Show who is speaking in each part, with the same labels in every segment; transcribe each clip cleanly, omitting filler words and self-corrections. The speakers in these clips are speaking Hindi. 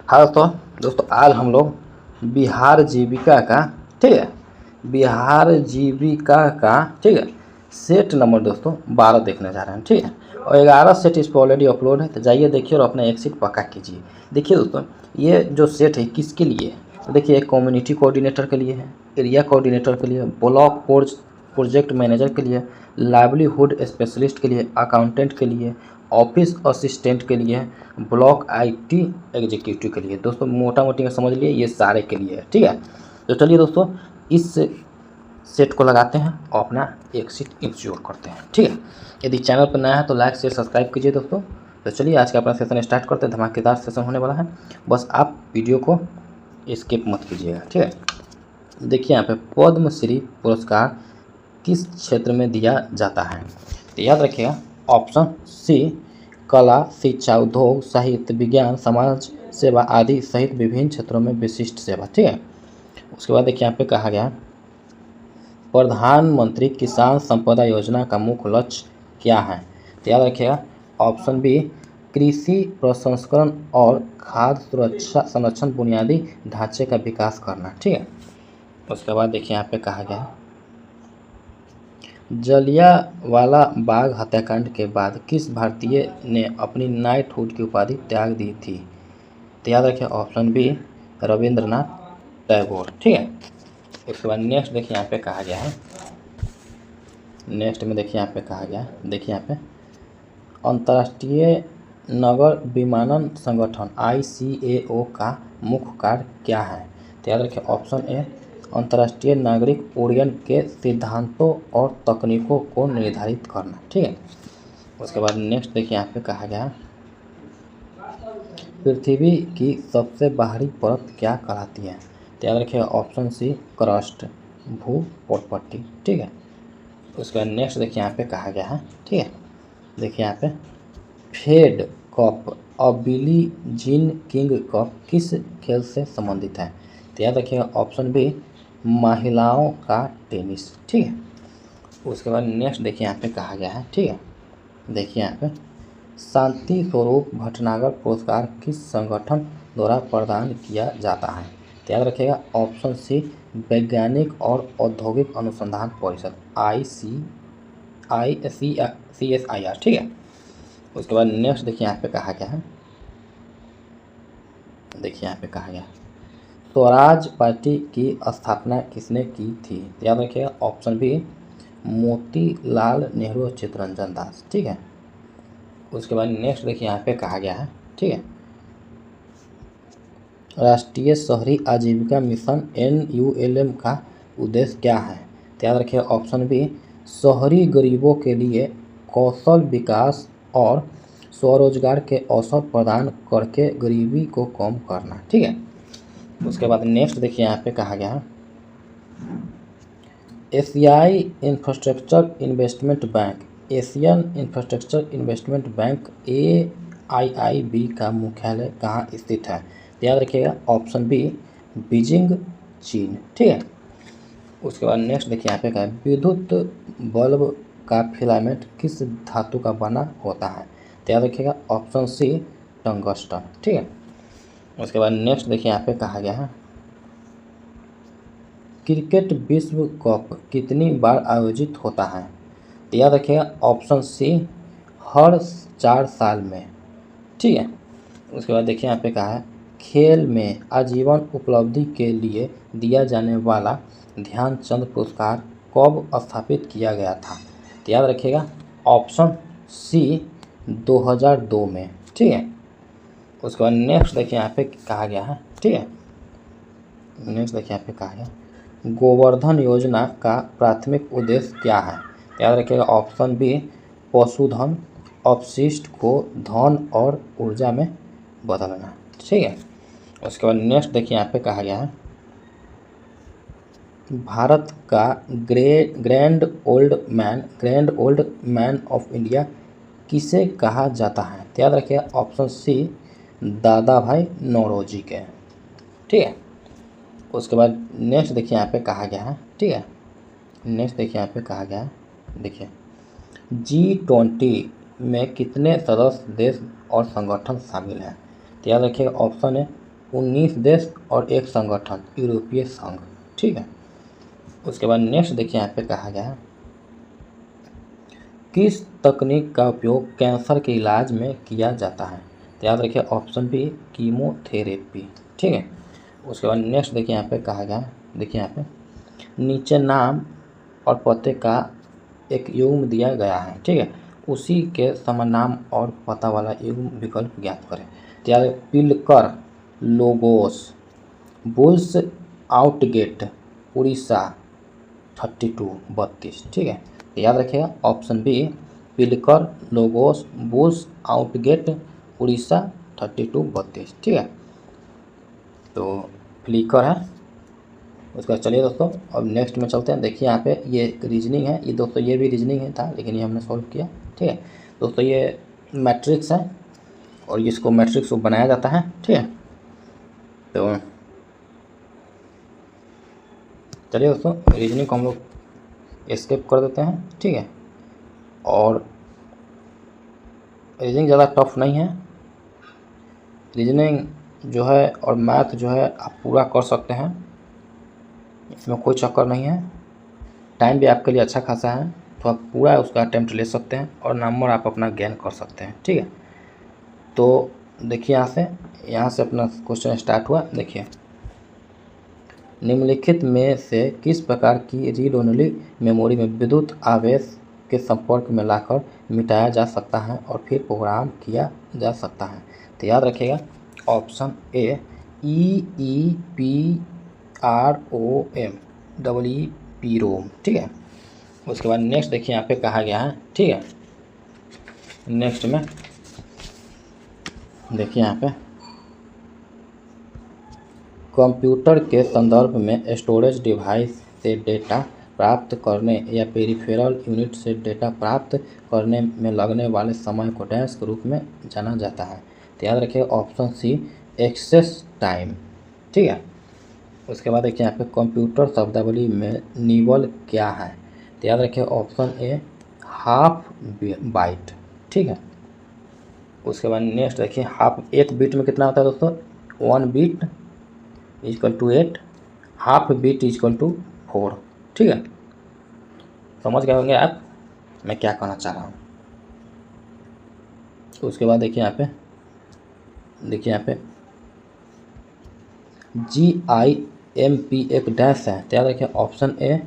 Speaker 1: हाँ दोस्तों आज हम लोग बिहार जीविका का, ठीक है, बिहार जीविका का, ठीक है, सेट नंबर दोस्तों 12 देखने जा रहे हैं, ठीक है। और 11 सेट इस पर ऑलरेडी अपलोड है, तो जाइए देखिए और अपना एक सीट पक्का कीजिए। देखिए दोस्तों, ये जो सेट है किसके लिए है, तो देखिए एक कम्युनिटी कोऑर्डिनेटर के लिए है, एरिया कोऑर्डिनेटर के लिए, ब्लॉक प्रोजेक्ट मैनेजर के लिए, लाइवलीहुड स्पेशलिस्ट के लिए, अकाउंटेंट के लिए, ऑफिस असिस्टेंट के लिए, ब्लॉक आईटी एग्जीक्यूटिव के लिए। दोस्तों मोटा मोटी में समझ लिए ये सारे के लिए है, ठीक है। तो चलिए दोस्तों इस सेट को लगाते हैं और अपना एक सीट इंश्योर करते हैं, ठीक है। यदि चैनल पर नया है तो लाइक शेयर सब्सक्राइब कीजिए दोस्तों। तो चलिए आज का अपना सेशन स्टार्ट करते हैं। धमाकेदार सेशन होने वाला है, बस आप वीडियो को स्किप मत कीजिएगा, ठीक है। देखिए यहाँ पे पद्मश्री पुरस्कार किस क्षेत्र में दिया जाता है, तो याद रखिएगा ऑप्शन सी कला, शिक्षा, उद्योग, साहित्य, विज्ञान, समाज सेवा आदि सहित विभिन्न क्षेत्रों में विशिष्ट सेवा, ठीक है। उसके बाद देखिए यहाँ पे कहा गया प्रधानमंत्री किसान संपदा योजना का मुख्य लक्ष्य क्या है, तो याद रखिएगा ऑप्शन बी कृषि प्रसंस्करण और खाद्य सुरक्षा संरक्षण बुनियादी ढांचे का विकास करना, ठीक है। उसके बाद देखिए यहाँ पे कहा गया जलियांवाला बाग हत्याकांड के बाद किस भारतीय ने अपनी नाइटहुड की उपाधि त्याग दी थी, तो याद रखिए ऑप्शन बी रविंद्रनाथ टैगोर, ठीक है। उसके बाद नेक्स्ट देखिए यहाँ पे कहा गया है, नेक्स्ट में देखिए यहाँ पे कहा गया है, देखिए यहाँ पे अंतर्राष्ट्रीय नगर विमानन संगठन ICAO का मुख्य कार्य क्या है, तो याद रखिए ऑप्शन ए अंतर्राष्ट्रीय नागरिक उड्डयन के सिद्धांतों और तकनीकों को निर्धारित करना, ठीक है। उसके बाद नेक्स्ट देखिए यहाँ पे कहा गया पृथ्वी की सबसे बाहरी परत क्या कहलाती है, तो याद रखिएगा ऑप्शन सी क्रस्ट भूपटपट्टी, ठीक है। उसके बाद नेक्स्ट देखिए यहाँ पे कहा गया है, ठीक है। देखिए यहाँ पे फेड कप और बिली जीन किंग कप किस खेल से संबंधित है, तो याद रखिएगा ऑप्शन बी महिलाओं का टेनिस, ठीक है। उसके बाद नेक्स्ट देखिए यहाँ पे कहा गया है, ठीक है। देखिए यहाँ पे शांति स्वरूप भटनागर पुरस्कार किस संगठन द्वारा प्रदान किया जाता है, तो याद रखिएगा ऑप्शन सी वैज्ञानिक और औद्योगिक अनुसंधान परिषद CSIR, ठीक है। उसके बाद नेक्स्ट देखिए यहाँ पे कहा गया है, देखिए यहाँ पे कहा गया स्वराज पार्टी की स्थापना किसने की थी, तो याद रखिएगा ऑप्शन बी मोतीलाल नेहरू चित्तरंजन दास, ठीक है। उसके बाद नेक्स्ट देखिए यहाँ पे कहा गया है, ठीक है राष्ट्रीय शहरी आजीविका मिशन NULM का उद्देश्य क्या है, तो याद रखिए ऑप्शन बी शहरी गरीबों के लिए कौशल विकास और स्वरोजगार के अवसर प्रदान करके गरीबी को कम करना, ठीक है। उसके बाद नेक्स्ट देखिए यहाँ पे कहा गया है एशियाई infrastructure investment bank, Asian infrastructure investment bank AIIB का मुख्यालय कहाँ स्थित है, तो याद रखिएगा ऑप्शन बी बीजिंग चीन, ठीक है। उसके बाद नेक्स्ट देखिए यहाँ पे कहा विद्युत बल्ब का फिलामेंट किस धातु का बना होता है, तो याद रखिएगा ऑप्शन सी टंगस्टन, ठीक है। उसके बाद नेक्स्ट देखिए यहाँ पे कहा गया है क्रिकेट विश्व कप कितनी बार आयोजित होता है, तो याद रखिएगा ऑप्शन सी हर 4 साल में, ठीक है। उसके बाद देखिए यहाँ पे कहा है खेल में आजीवन उपलब्धि के लिए दिया जाने वाला ध्यानचंद पुरस्कार कब स्थापित किया गया था, तो याद रखिएगा ऑप्शन सी 2002 में, ठीक है। उसके बाद नेक्स्ट देखिए यहाँ पे कहा गया है, ठीक है। नेक्स्ट देखिए यहाँ पे कहा गया गोवर्धन योजना का प्राथमिक उद्देश्य क्या है, तो याद रखिएगा ऑप्शन बी पशुधन अपशिष्ट को धन और ऊर्जा में बदलना, ठीक है। उसके बाद नेक्स्ट देखिए यहाँ पे कहा गया है भारत का grand old man of India किसे कहा जाता है, तो याद रखिएगा ऑप्शन सी दादा भाई नौरोजी के, ठीक है। उसके बाद नेक्स्ट देखिए यहाँ पे कहा गया है, ठीक है। नेक्स्ट देखिए यहाँ पे कहा गया है, देखिए G20 में कितने सदस्य देश और संगठन शामिल हैं, तो याद रखिएगा ऑप्शन है 19 देश और एक संगठन यूरोपीय संघ। ठीक है, उसके बाद नेक्स्ट देखिए यहाँ पे कहा गया है किस तकनीक का उपयोग कैंसर के इलाज में किया जाता है। तो याद रखिए ऑप्शन बी कीमोथेरेपी। ठीक है, उसके बाद नेक्स्ट देखिए यहाँ पे कहा गया है, देखिए यहाँ पे नीचे नाम और पते का एक युग्म दिया गया है। ठीक है, उसी के समान नाम और पता वाला युग्म विकल्प ज्ञात करें। तो याद पिलकर लोगोस बुल्स आउटगेट उड़ीसा 32 ठीक है, तो याद रखिएगा ऑप्शन बी पिलकर लोगोस बुल्स आउटगेट उड़ीसा 32 ठीक है, तो फ्लिकर है। उसके बाद चलिए दोस्तों अब नेक्स्ट में चलते हैं। देखिए यहाँ पे ये रीजनिंग है, ये दोस्तों ये भी रीजनिंग है था लेकिन ये हमने सॉल्व किया। ठीक है दोस्तों, ये मैट्रिक्स है और इसको मैट्रिक्स को बनाया जाता है। ठीक है, तो चलिए दोस्तों रीजनिंग को हम लोग एस्केप कर देते हैं। ठीक है, और रीजनिंग ज़्यादा टफ नहीं है, रीजनिंग जो है और मैथ जो है आप पूरा कर सकते हैं, इसमें कोई चक्कर नहीं है। टाइम भी आपके लिए अच्छा खासा है तो आप पूरा उसका अटेम्प्ट ले सकते हैं और नंबर आप अपना गेन कर सकते हैं। ठीक है, तो देखिए यहाँ से अपना क्वेश्चन स्टार्ट हुआ। देखिए निम्नलिखित में से किस प्रकार की रीड ओनली मेमोरी में विद्युत आवेश के संपर्क में लाकर मिटाया जा सकता है और फिर प्रोग्राम किया जा सकता है। तो याद रखिएगा ऑप्शन ए EEPROM ठीक है। उसके बाद नेक्स्ट देखिए यहाँ पे कहा गया है। ठीक है, नेक्स्ट में देखिए यहाँ पे कंप्यूटर के संदर्भ में स्टोरेज डिवाइस से डेटा प्राप्त करने या पेरिफेरल यूनिट से डेटा प्राप्त करने में लगने वाले समय को डैश के रूप में जाना जाता है। तो याद रखिए ऑप्शन सी एक्सेस टाइम। ठीक है, उसके बाद देखिए यहाँ पे कंप्यूटर शब्दावली में निबल क्या है। तो याद रखिए ऑप्शन ए हाफ बाइट। ठीक है, उसके बाद नेक्स्ट देखिए हाफ, एक बीट में कितना होता है दोस्तों, 1 beat equal to 8, half beat equal to 4। ठीक है, समझ गए होंगे आप मैं क्या कहना चाह रहा हूँ। उसके बाद देखिए यहाँ पे GIMP एक डैश है। तो याद रखिए ऑप्शन ए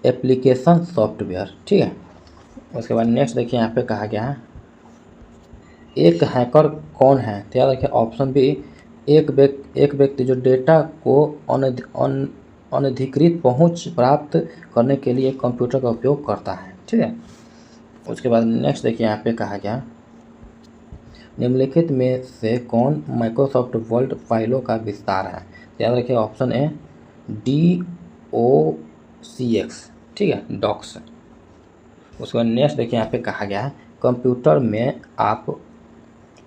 Speaker 1: एप्लीकेशन सॉफ्टवेयर। ठीक है, उसके बाद नेक्स्ट देखिए यहाँ पे कहा गया है एक हैकर कौन है। तो याद रखिए ऑप्शन बी एक व्यक्ति जो डेटा को अनधिकृत पहुंच प्राप्त करने के लिए कंप्यूटर का उपयोग करता है। ठीक है, उसके बाद नेक्स्ट देखिए यहाँ पे कहा गया निम्नलिखित में से कौन माइक्रोसॉफ्ट वर्ड फाइलों का विस्तार है। तो याद रखिए ऑप्शन ए DOCX। ठीक है, डॉक्स। उसके बाद नेक्स्ट देखिए यहाँ पे कहा गया है कंप्यूटर में आप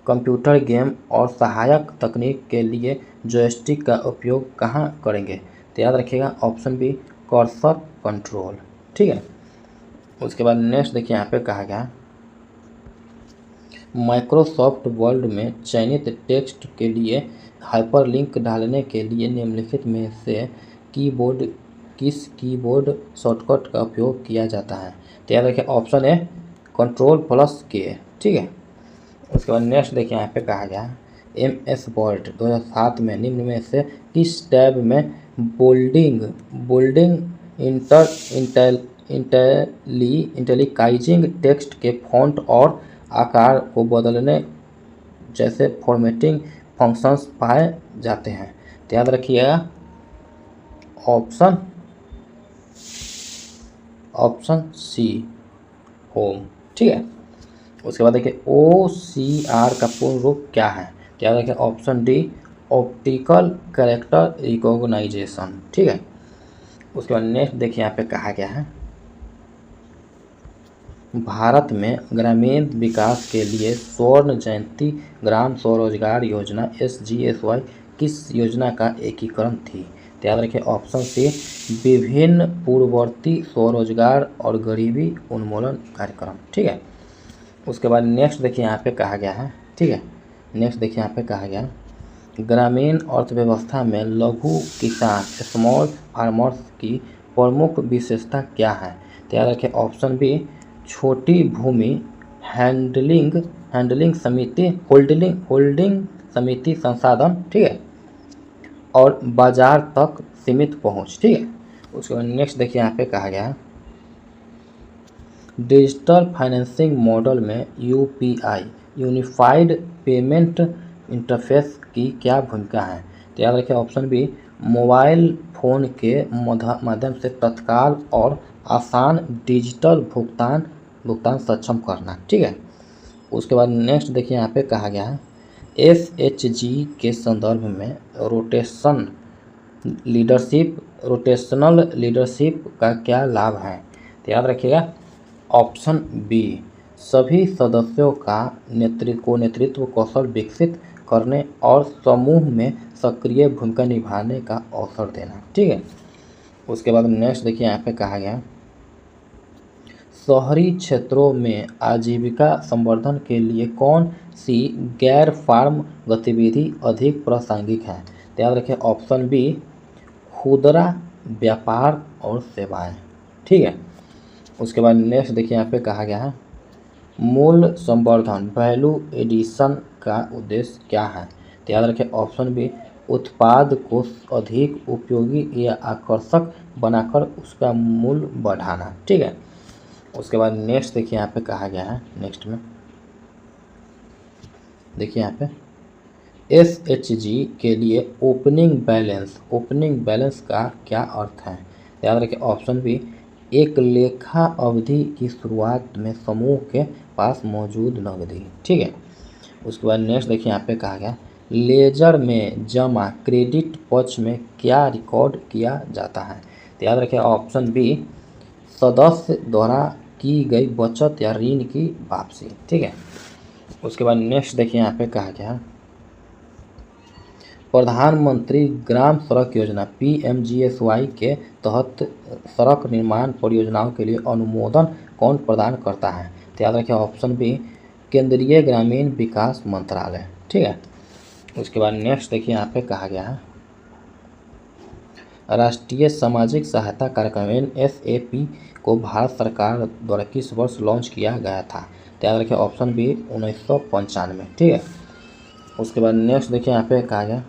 Speaker 1: कंप्यूटर गेम और सहायक तकनीक के लिए जॉयस्टिक का उपयोग कहाँ करेंगे। तो याद रखिएगा ऑप्शन बी कर्सर कंट्रोल। ठीक है, उसके बाद नेक्स्ट देखिए यहाँ पे कहा गया माइक्रोसॉफ्ट वर्ड में चयनित टेक्स्ट के लिए हाइपरलिंक डालने के लिए निम्नलिखित में से किस कीबोर्ड शॉर्टकट का उपयोग किया जाता है। तो याद रखिए ऑप्शन ए Ctrl+K। ठीक है, उसके बाद नेक्स्ट देखिए यहाँ पे कहा गया MS वर्ड 2007 में निम्न में से किस टैब में बोल्डिंग इंटेलिकाइजिंग टेक्स्ट के फॉन्ट और आकार को बदलने जैसे फॉर्मेटिंग फंक्शंस पाए जाते हैं। तो याद रखिएगा ऑप्शन सी होम। ठीक है, उसके बाद देखिए OCR का पूर्ण रूप क्या है। तो याद रखिए option D optical character recognisation. ठीक है, उसके बाद नेक्स्ट देखिए यहाँ पे कहा गया है भारत में ग्रामीण विकास के लिए स्वर्ण जयंती ग्राम स्वरोजगार योजना SGSY किस योजना का एकीकरण थी। तो याद रखिए ऑप्शन सी विभिन्न पूर्ववर्ती स्वरोजगार और गरीबी उन्मूलन कार्यक्रम। ठीक है, उसके बाद नेक्स्ट देखिए यहाँ पे कहा गया है। ठीक है, नेक्स्ट देखिए यहाँ पे कहा गया ग्रामीण अर्थव्यवस्था में लघु किसान स्मॉल फार्मर्स की प्रमुख विशेषता क्या है? तो याद रखें ऑप्शन बी छोटी भूमि, हैंडलिंग समिति, होल्डिंग समिति संसाधन, ठीक है, और बाजार तक सीमित पहुंच, ठीक है। उसके बाद नेक्स्ट देखिए यहाँ पे कहा गया है डिजिटल फाइनेंसिंग मॉडल में यूपीआई यूनिफाइड पेमेंट इंटरफेस की क्या भूमिका है? तो याद रखिए ऑप्शन बी मोबाइल फ़ोन के माध्यम से तत्काल और आसान डिजिटल भुगतान सक्षम करना, ठीक है। उसके बाद नेक्स्ट देखिए यहाँ पे कहा गया है एसएचजी के संदर्भ में रोटेशनल लीडरशिप का क्या लाभ है? तो याद रखिएगा ऑप्शन बी सभी सदस्यों का नेतृत्व कौशल विकसित करने और समूह में सक्रिय भूमिका निभाने का अवसर देना, ठीक है। उसके बाद नेक्स्ट देखिए यहाँ पे कहा गया शहरी क्षेत्रों में आजीविका संवर्धन के लिए कौन सी गैर फार्म गतिविधि अधिक प्रासंगिक है? तो याद रखें ऑप्शन बी खुदरा व्यापार और सेवाएं, ठीक है। उसके बाद नेक्स्ट देखिए यहाँ पे कहा गया है मूल्य संवर्धन वैल्यू एडिशन का उद्देश्य क्या है? तो याद रखें ऑप्शन बी उत्पाद को अधिक उपयोगी या आकर्षक बनाकर उसका मूल्य बढ़ाना, ठीक है। उसके बाद नेक्स्ट देखिए यहाँ पे कहा गया है नेक्स्ट में देखिए यहाँ पे एसएचजी के लिए ओपनिंग बैलेंस का क्या अर्थ है? याद रखिए ऑप्शन बी एक लेखा अवधि की शुरुआत में समूह के पास मौजूद नकदी, ठीक है। उसके बाद नेक्स्ट देखिए यहाँ पे कहा गया लेजर में जमा क्रेडिट पक्ष में क्या रिकॉर्ड किया जाता है? तो याद रखिए ऑप्शन बी सदस्य द्वारा की गई बचत या ऋण की वापसी, ठीक है। उसके बाद नेक्स्ट देखिए यहाँ पे कहा गया प्रधानमंत्री ग्राम सड़क योजना पीएमजीएसवाई के तहत सड़क निर्माण परियोजनाओं के लिए अनुमोदन कौन प्रदान करता है? तो याद रखिए ऑप्शन बी केंद्रीय ग्रामीण विकास मंत्रालय, ठीक है। उसके बाद नेक्स्ट देखिए यहाँ पे कहा गया है राष्ट्रीय सामाजिक सहायता कार्यक्रम एनएसएपी को भारत सरकार द्वारा किस वर्ष लॉन्च किया गया था? तो याद रखिए ऑप्शन बी 1995, ठीक है। उसके बाद नेक्स्ट देखिए यहाँ पे कहा गया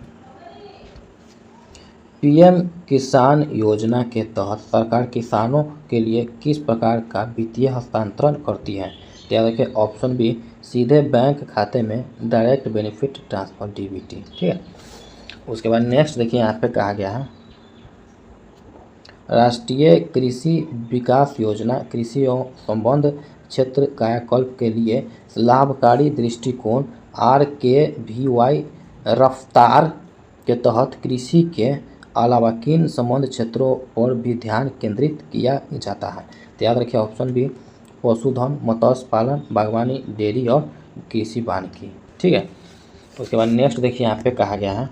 Speaker 1: पीएम किसान योजना के तहत सरकार किसानों के लिए किस प्रकार का वित्तीय हस्तांतरण करती है? तो याद रखिए ऑप्शन बी सीधे बैंक खाते में डायरेक्ट बेनिफिट ट्रांसफर डीबीटी, ठीक है। उसके बाद नेक्स्ट देखिए यहाँ पे कहा गया है राष्ट्रीय कृषि विकास योजना कृषि और संबद्ध क्षेत्र कायाकल्प के लिए लाभकारी दृष्टिकोण RKVY रफ्तार के तहत कृषि के अलावा किन संबद्ध क्षेत्रों पर भी ध्यान केंद्रित किया जाता है? तो याद रखिए ऑप्शन बी पशुधन, मत्स्य पालन, बागवानी, डेयरी और कृषि वानिकी, ठीक है। उसके बाद नेक्स्ट देखिए यहाँ पे कहा गया है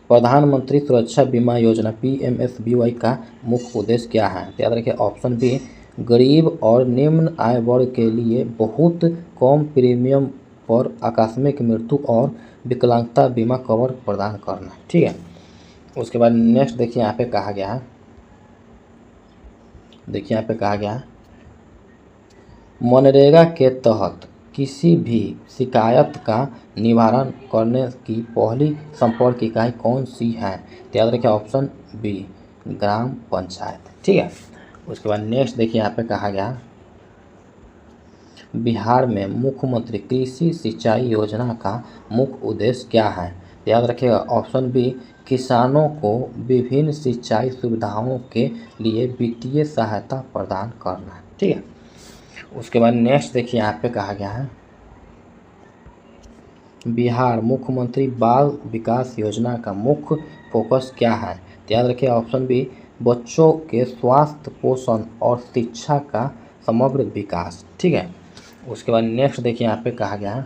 Speaker 1: प्रधानमंत्री सुरक्षा बीमा योजना PMSBY का मुख्य उद्देश्य क्या है? तो याद रखिए ऑप्शन बी गरीब और निम्न आय वर्ग के लिए बहुत कम प्रीमियम पर आकस्मिक मृत्यु और विकलांगता बीमा कवर प्रदान करना, ठीक है। उसके बाद नेक्स्ट देखिए यहाँ पे कहा गया है मनरेगा के तहत किसी भी शिकायत का निवारण करने की पहली संपर्क इकाई कौन सी है? तो याद रखिए ऑप्शन बी ग्राम पंचायत, ठीक है। उसके बाद नेक्स्ट देखिए यहाँ पे कहा गया बिहार में मुख्यमंत्री कृषि सिंचाई योजना का मुख्य उद्देश्य क्या है? तो याद रखिएगा ऑप्शन बी किसानों को विभिन्न सिंचाई सुविधाओं के लिए वित्तीय सहायता प्रदान करना, ठीक है। उसके बाद नेक्स्ट देखिए यहाँ पे कहा गया है बिहार मुख्यमंत्री बाल विकास योजना का मुख्य फोकस क्या है? तो याद रखिए ऑप्शन बी बच्चों के स्वास्थ्य, पोषण और शिक्षा का समग्र विकास, ठीक है। उसके बाद नेक्स्ट देखिए यहाँ पे कहा गया है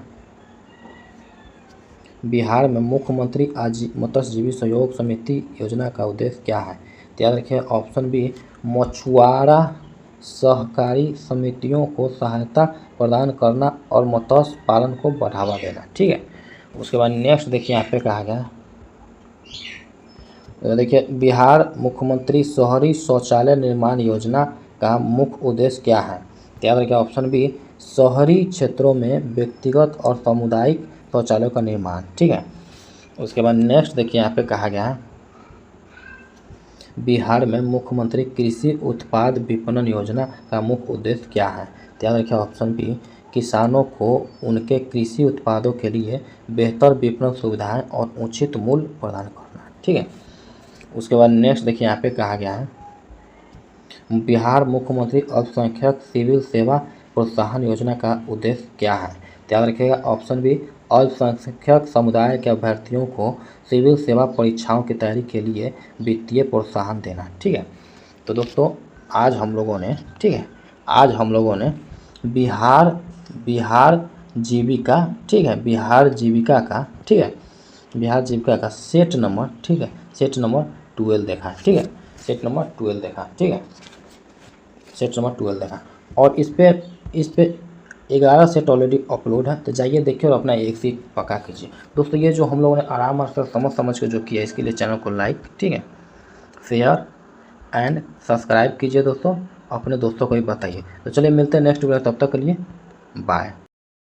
Speaker 1: बिहार में मुख्यमंत्री मत्स्यजीवी सहयोग समिति योजना का उद्देश्य क्या है? तो याद रखिए ऑप्शन बी मछुआरा सहकारी समितियों को सहायता प्रदान करना और मत्स्य पालन को बढ़ावा देना, ठीक है। उसके बाद नेक्स्ट देखिए यहाँ पे कहा गया है, तो देखिए बिहार मुख्यमंत्री शहरी शौचालय निर्माण योजना का मुख्य उद्देश्य क्या है। तो याद रखिए ऑप्शन बी, शहरी क्षेत्रों में व्यक्तिगत और सामुदायिक शौचालयों का निर्माण। ठीक है। उसके बाद नेक्स्ट देखिए यहाँ पे कहा गया है, बिहार में मुख्यमंत्री कृषि उत्पाद विपणन योजना का मुख्य उद्देश्य क्या है। तो याद रखिए ऑप्शन बी, किसानों को उनके कृषि उत्पादों के लिए बेहतर विपणन सुविधाएं और उचित मूल्य प्रदान करना। ठीक है। उसके बाद नेक्स्ट देखिए यहाँ पे कहा गया है, बिहार मुख्यमंत्री अल्पसंख्यक सिविल सेवा प्रोत्साहन योजना का उद्देश्य क्या है। तो याद रखिएगा ऑप्शन बी, अल्पसंख्यक समुदाय के अभ्यर्थियों को सिविल सेवा परीक्षाओं की तैयारी के लिए वित्तीय प्रोत्साहन देना। ठीक है। तो दोस्तों आज हम लोगों ने, ठीक है, आज हम लोगों ने बिहार जीविका, ठीक है, बिहार जीविका का, ठीक है, बिहार जीविका का सेट नंबर, ठीक है, सेट नंबर 12 देखा है। ठीक है, सेट नंबर 12 देखा। ठीक है, सेट नंबर 12 देखा। और इस पे 11 सेट ऑलरेडी अपलोड है, तो जाइए देखिए और अपना एक सीट पक्का कीजिए। दोस्तों ये जो हम लोगों ने आराम से समझ के जो किया, इसके लिए चैनल को लाइक, ठीक है, शेयर एंड सब्सक्राइब कीजिए दोस्तों, अपने दोस्तों को भी बताइए। तो चलिए मिलते हैं नेक्स्ट वीडियो, तब तक के लिए बाय।